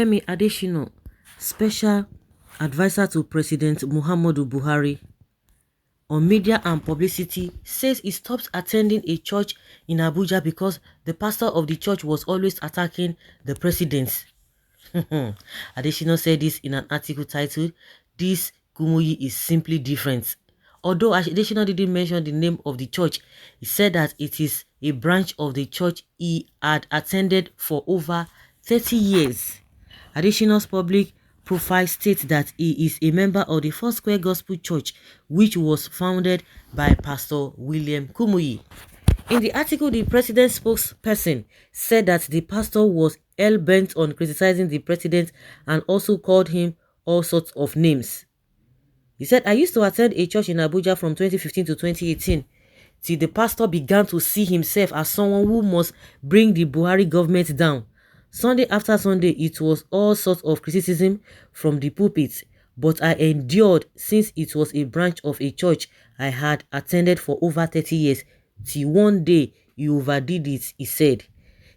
Femi Adesina, special advisor to President Muhammadu Buhari on media and publicity, says he stopped attending a church in Abuja because the pastor of the church was always attacking the president. Adesina said this in an article titled, "This Kumuyi is simply different." Although Adesina didn't mention the name of the church, he said that it is a branch of the church he had attended for over 30 years. Adesina's public profile states that he is a member of the Foursquare Gospel Church, which was founded by Pastor William Kumuyi. In the article, the president's spokesperson said that the pastor was hell-bent on criticizing the president and also called him all sorts of names. He said, "I used to attend a church in Abuja from 2015 to 2018 till the pastor began to see himself as someone who must bring the Buhari government down. Sunday after Sunday, it was all sorts of criticism from the pulpit, but I endured since it was a branch of a church I had attended for over 30 years, till one day he overdid it," he said.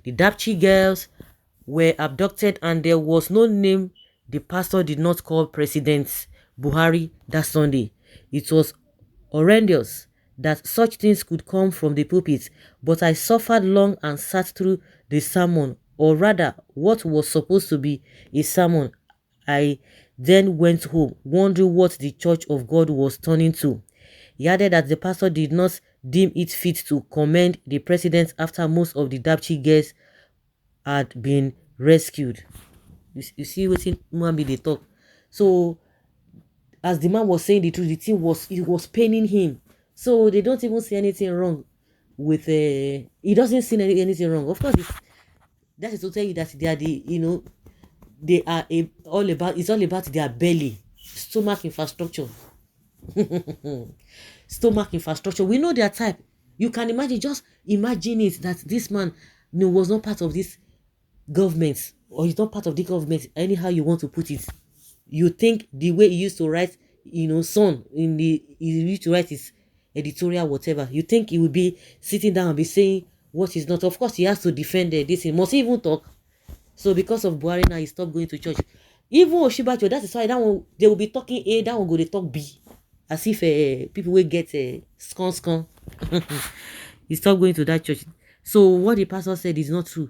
The Dapchi girls were abducted and there was no name the pastor did not call President Buhari that Sunday. It was horrendous that such things could come from the pulpit, but I suffered long and sat through the sermon, or rather what was supposed to be a sermon. I then went home wondering what the church of God was turning to. He added that the pastor did not deem it fit to commend the president after most of the Dapchi girls had been rescued. You see what they talk. So as the man was saying the truth, the thing was paining him. So they don't even see anything wrong with he doesn't see anything wrong. Of course, that is to tell you that they are they are it's all about their belly, stomach infrastructure. Stomach infrastructure. We know their type. You can imagine, just imagine it, that this man was not part of this government, or he's not part of the government, anyhow you want to put it. You think the way he used to write, son, he used to write his editorial, whatever, you think he would be sitting down and be saying what is not? Of course, he has to defend this. He must even talk. So because of Buhari now, he stopped going to church. Even Oshibacho, that is why that one, they will be talking A, that one go they talk B. As if people will get scon. He stopped going to that church. So what the pastor said is not true.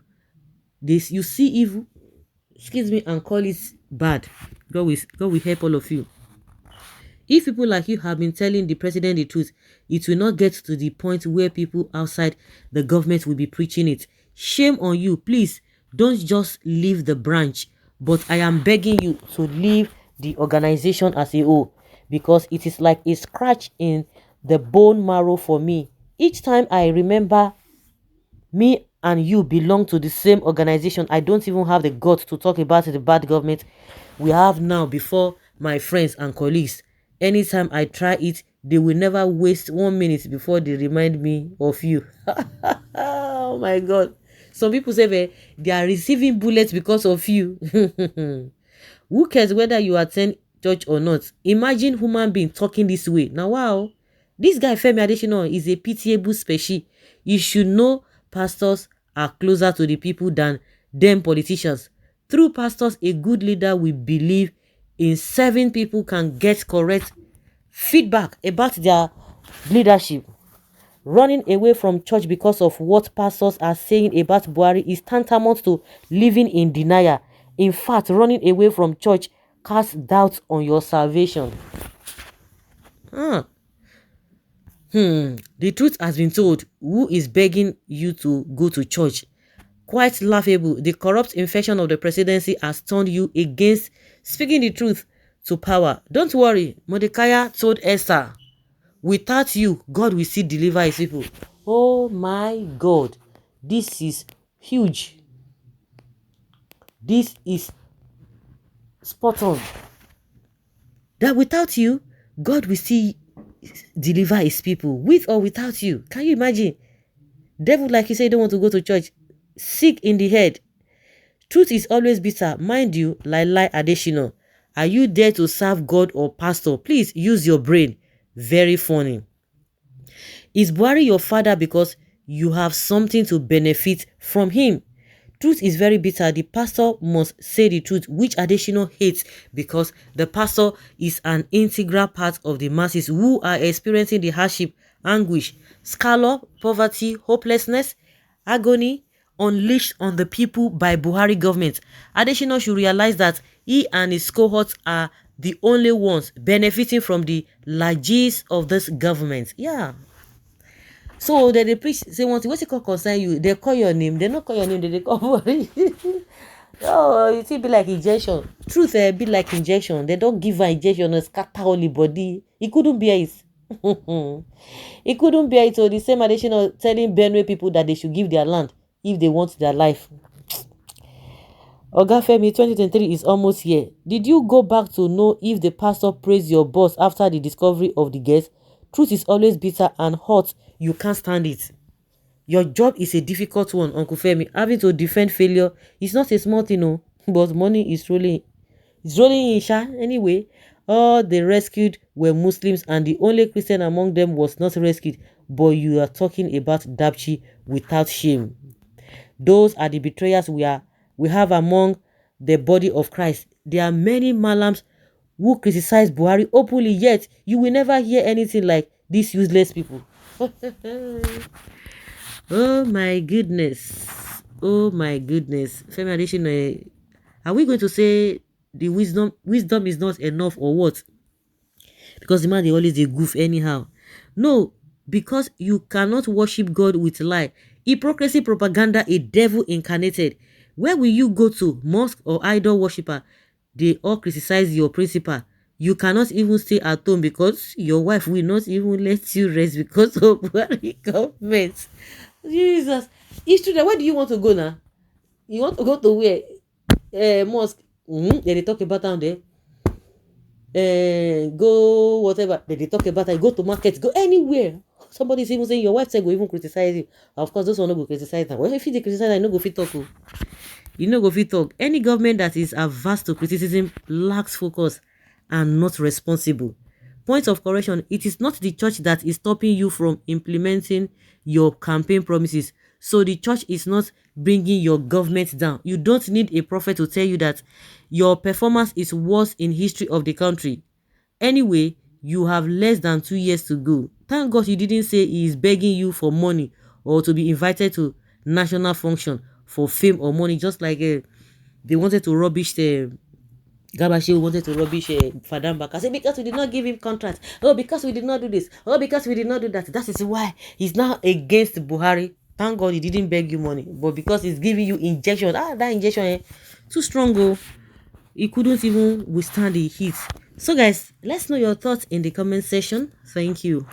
This, you see evil, excuse me, and call it bad. God will help all of you. If people like you have been telling the president the truth, it will not get to the point where people outside the government will be preaching it. Shame on you. Please don't just leave the branch, but I am begging you to leave the organization as a whole, because it is like a scratch in the bone marrow for me. Each time I remember me and you belong to the same organization, I don't even have the guts to talk about the bad government we have now before my friends and colleagues. Anytime I try it, they will never waste 1 minute before they remind me of you. Oh my God. Some people say they are receiving bullets because of you. Who cares whether you attend church or not? Imagine human being talking this way. Now, wow. This guy, Femi Adesina, is a pitiable species. You should know pastors are closer to the people than them politicians. Through pastors, a good leader will believe in serving people, can get correct feedback about their leadership. Running away from church because of what pastors are saying about Buhari is tantamount to living in denial. In fact, running away from church casts doubt on your salvation. The truth has been told. Who is begging you to go to church? Quite laughable. The corrupt infection of the presidency has turned you against speaking the truth to power. Don't worry, Mordecai told Esther, without you, God will still deliver his people. Oh my God, this is huge. This is spot on. That without you, God will still deliver his people, with or without you. Can you imagine? Devil, like you say, don't want to go to church. Sick in the head. Truth is always bitter. Mind you, like Adesina. Are you there to serve God or pastor? Please use your brain. Very funny. Is Buhari your father because you have something to benefit from him? Truth is very bitter. The pastor must say the truth, which Adesina hates because the pastor is an integral part of the masses who are experiencing the hardship, anguish, squalor, poverty, hopelessness, agony unleashed on the people by Buhari government. Adesina should realize that he and his cohorts are the only ones benefiting from the largesse of this government. Yeah. So they preach say one thing, what's it called concern you? They call your name, they not call your name, they call Buhari. Oh, it will be like injection. Truth be like injection. They don't give her injection and scatter all the body. He couldn't bear it. He couldn't bear it. So the same addition telling Benue people that they should give their land if they want their life. Oga Femi, 2023 is almost here. Did you go back to know if the pastor praised your boss after the discovery of the guest? Truth is always bitter and hot. You can't stand it. Your job is a difficult one, Uncle Femi. Having to defend failure is not a small thing, no. But money is rolling. It's rolling in Sha. Anyway, all the rescued were Muslims and the only Christian among them was not rescued. But you are talking about Dapchi without shame. Those are the betrayers we have among the body of Christ. There are many malams who criticize Buhari openly, yet you will never hear anything like these useless people. Oh my goodness. Oh my goodness. Femi Adesina, are we going to say the wisdom is not enough or what? Because the man they always they goof anyhow. No, because you cannot worship God with lie. Hypocrisy, propaganda, a devil incarnated. Where will you go to? Mosque or idol worshiper? They all criticize your principal. You cannot even stay at home because your wife will not even let you rest because of Buhari government. Jesus. It's true that where do you want to go now? You want to go to where? Mosque. They talk about down there. Go whatever. They talk about that. Go to market. Go anywhere. Somebody's even saying your wife said go even criticize you. Of course, those one no go criticize them. Well, if they criticize, I no go fit talk. You know go fit talk. Any government that is averse to criticism lacks focus and not responsible. Point of correction, it is not the church that is stopping you from implementing your campaign promises. So the church is not bringing your government down. You don't need a prophet to tell you that your performance is worst in history of the country. Anyway, you have less than 2 years to go. Thank God he didn't say he is begging you for money or to be invited to national function for fame or money, just like they wanted to rubbish the Gabashi wanted to rubbish Fadam Baka. Say because we did not give him contract. Oh, because we did not do this. Oh, because we did not do that. That is why he's now against Buhari. Thank God he didn't beg you money. But because he's giving you injection. That injection too strong. Oh. He couldn't even withstand the heat. So guys, let's know your thoughts in the comment section. Thank you.